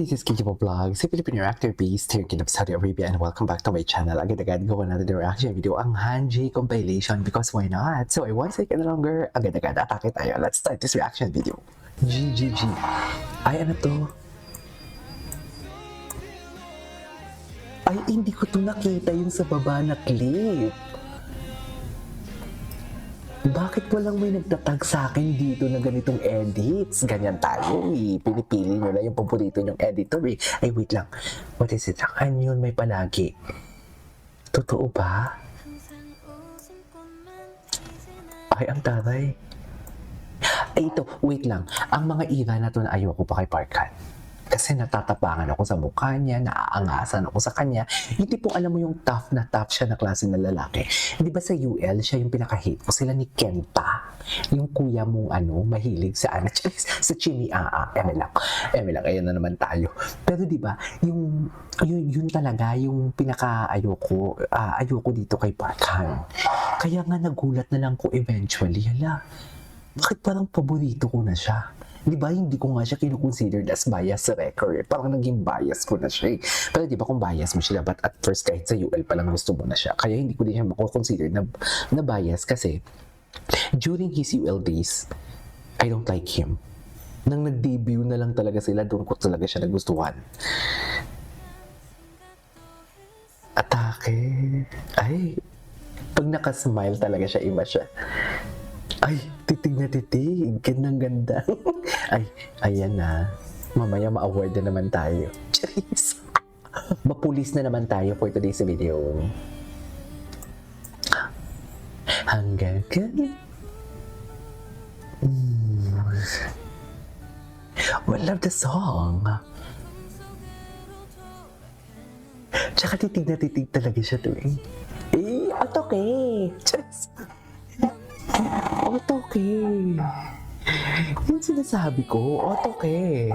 this is Kinjibo Vlog, si Filipino actor based here in Saudi Arabia, and welcome back to my channel. Agad-agad gawa natin yung reaction video ang Hanji compilation because why not? So I won't take any longer, agad-agad atake tayo. Let's start this reaction video. GGG. Ay, ano to? Ay, hindi ko to nakita yung sa baba na clip. Bakit walang may nagtatag sa akin dito na ganitong edits? Ganyan tayo eh. Pinipili nyo na yung paborito nyong editor eh. Ay, wait lang. What is it? Ang yun may palagi. Totoo ba? Ay, ang taray. Ay, ito. Wait lang. Ang mga ira na to na ayoko pa kay Parkan. Kasi natatapangan ako sa mukha niya, naaangasan ako sa kanya. Hindi po alam mo yung tough siya na klase ng lalaki. Di ba sa UL, siya yung pinaka-hate ko. Sila ni Kenta. Yung kuya mong mahilig sa sa chimiaa. Eme lang, ayun na naman tayo. Pero di ba, yun talaga yung pinaka-ayoko. Ayoko dito kay Parkan. Kaya nga nagulat na lang ko eventually. Hala, bakit parang paborito ko na siya? Di ba, hindi ko nga siya kinukonsidered as bias sa record. Parang naging bias ko na siya eh. Pero di ba kung bias mo siya, but at first kahit sa UL pa lang gusto mo na siya. Kaya hindi ko din siya mako-consider na bias kasi during his UL days, I don't like him. Nang nag-debut na lang talaga sila, doon ko talaga siya nagustuhan. Atake. Ay, pag nakasmile talaga siya, iba siya. Ay, titig na titig. Gandang-ganda. Ay, ayan na. Mamaya ma-award na naman tayo. Charis. Mapulis na naman tayo for today's video. Hanggang ka. I love the song. Tsaka titig na titig talaga siya to eh. Okay. Charis. Otoke. Yung sinasabi ko, otoke.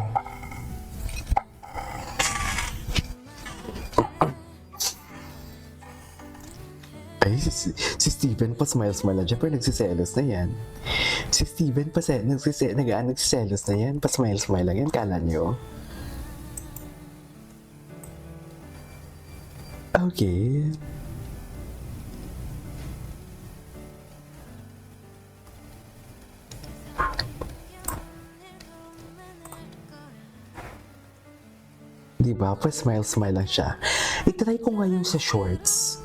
Ay, si Steven pa smile na dyan, pero nagsiselos na yan. Si Steven pa nagsiselos na yan, pa smile lang yan, kala nyo. Okay. Diba? Pa smile lang siya. I-try ko ngayon sa shorts.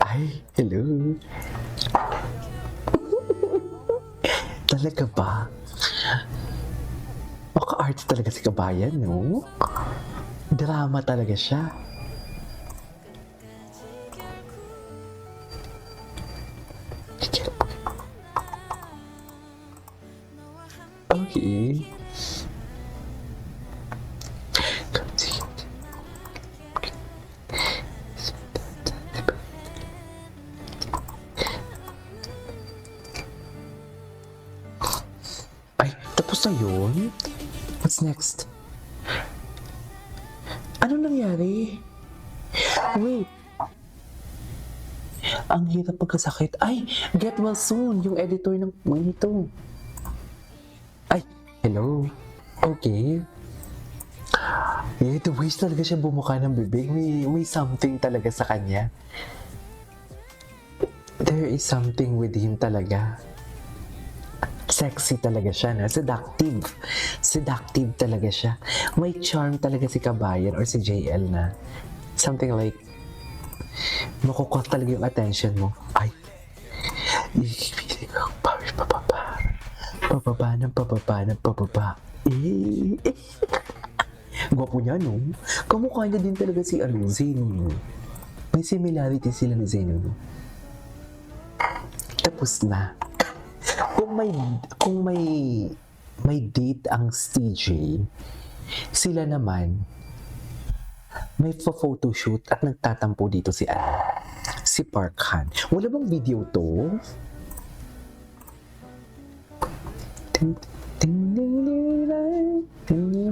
Ay, hello. Talaga ba? Maka-art talaga si Kabayan, no? Drama talaga siya. Okay. Ay, tapos na yun? What's next? Ano nangyari? Wait. Ang hirap pagkasakit. Ay, get well soon. Yung editor ng ito. Ay, hello. Okay. The ways talaga siya bumuka ng bibig. May something talaga sa kanya. There is something with him talaga. Sexy talaga siya, na seductive talaga siya. May charm talaga si Kabayan or si JL na something like makukuha talaga yung attention mo. Ay, pababa. Gwapo niya, no? Kamukha niya din talaga si Zeno. May similarity sila ni Zeno, no? Tapos na. Kung may date ang CJ, sila naman may photoshoot at nagtatampo dito si Park Han. Wala bang video to? Ting, ting, ting, ting, ting, ting,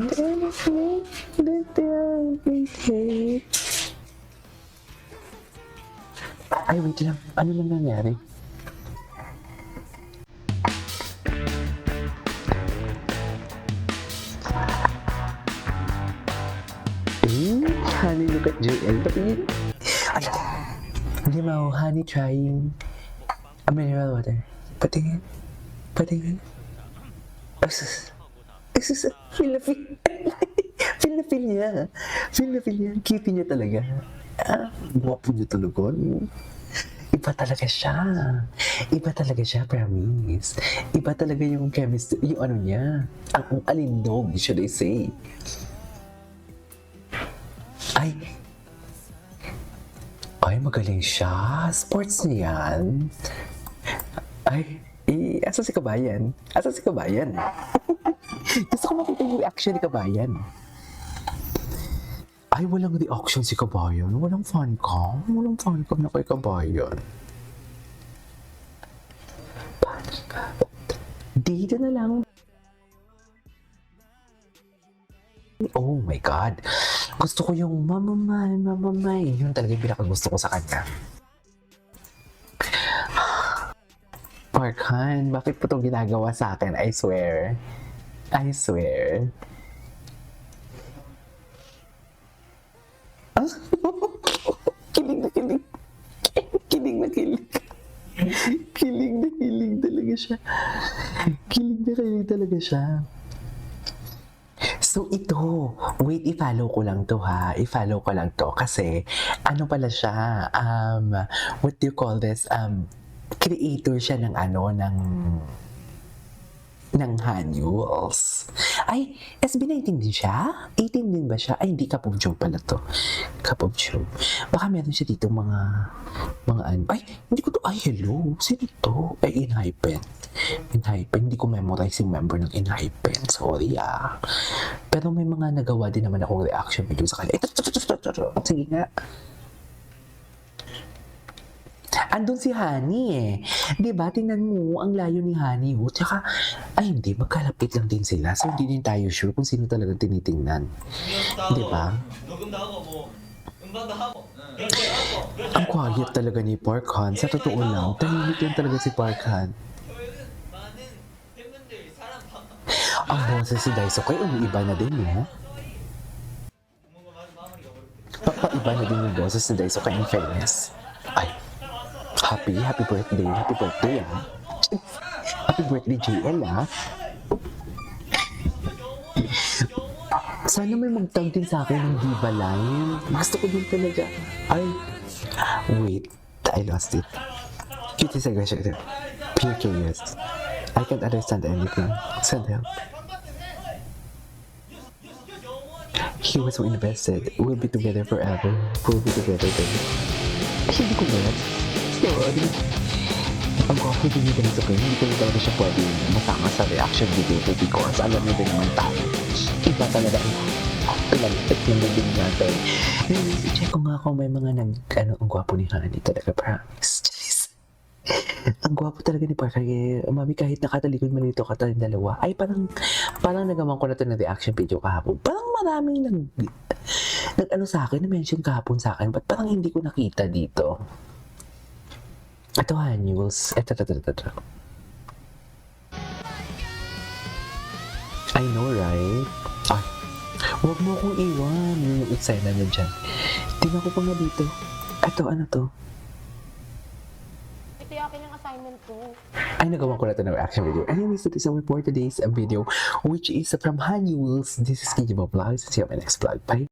Ay, wait lang. Ano na nangyari? Honey, look at Joel. Patingin. Ay, hindi mo, honey trying a mineral water. Patingin. Patingin. Asus. Asus. Feel na feel. Feel na feel niya. Feel na feel niya. Cutie niya talaga. Guwapo niya talaga. Iba talaga siya. Iba talaga siya, promise. Iba talaga yung chemistry, yung ano niya. Ang alindog, should I say. Ay, magaling siya. Sports niya yan. Asa si Kabayan? Asa si Kabayan? Gusto ko makita yung reaction ni Kabayan. Ay, walang reaction si Kabayan. Walang fan cam. Walang fan cam na kay Kabayan. Dito na lang. Oh my God. Gusto ko yung mamamay. Yun talaga yung pinakagusto ko sa kanya. Parkhan, bakit po itong ginagawa sa akin? I swear. I swear. Kilig na kilig. Kilig na kilig. Kilig na kilig talaga siya. Kilig na kilig talaga siya. So ito, wait, i-follow ko lang to ha. I-follow ko lang to kasi ano pala siya, what do you call this? Creator siya ng ng Hanyuls. Ay, SB19 din siya? 18 din ba siya? Ay, hindi, Kapog Joe pala to. Kapog Joe. Baka meron siya dito mga ano. Ay, hindi ko to. Ay, hello. Sino to? Ay, Enhypen. Hindi ko memorize yung member ng Enhypen. Sorry Pero may mga nagawa din naman akong reaction video sa kanya. Sige nga. Andun si Honey Diba? Tingnan mo, ang layo ni Honey. Tsaka, ay hindi, magkalapit lang din sila. So, hindi din tayo sure kung sino talagang tinitingnan. Diba? Ang quiet talaga ni Parkhan. Sa totoo lang, tahimik lang talaga si Parkhan. Ang boses si Daisuke, umiiba na din, Papaiba na din yung boses ni Daisuke, in fairness. Ay, happy birthday, Happy birthday, JL, Sana may magtag din sa akin ng Diva Line. Gusto ko din talaga. Ay, wait, I lost it. Cutie is aggression. Pure curious. I can't understand anything. Send help. He was so invested. We'll be together forever. We'll be together, baby. Hindi ko ba? Sorry. Ang gwapo din yung ganito kayo. Hindi ko rin talaga siya pwede matanga sa reaction video ko because alam niyo din naman tayo. Iba talaga ang pinagpit naman din natin. I-check ko nga kung may mga ang gwapo ni Honey talaga, promise. Ang gwapo talaga ni Parker. Mami, kahit nakatalikod man ito kataling dalawa, ay parang nagawan ko na ito ng reaction video kahapon. Parang maraming nag sa akin, na-mention kahapon sa akin, but parang hindi ko nakita dito. Ito, Hanyuls. Ito. I know, right? Ay, huwag mo akong iwan. Yung eksena niya dyan. Tingnan ko pa nga dito. Ito, ano to? Ito yung akin yung assignment ko. Ay, nagawa ko na ito ng reaction video. Anyways, that is our for today's video, which is from Hanyuls. This is Kijima Vlogs. See you on my next vlog. Bye!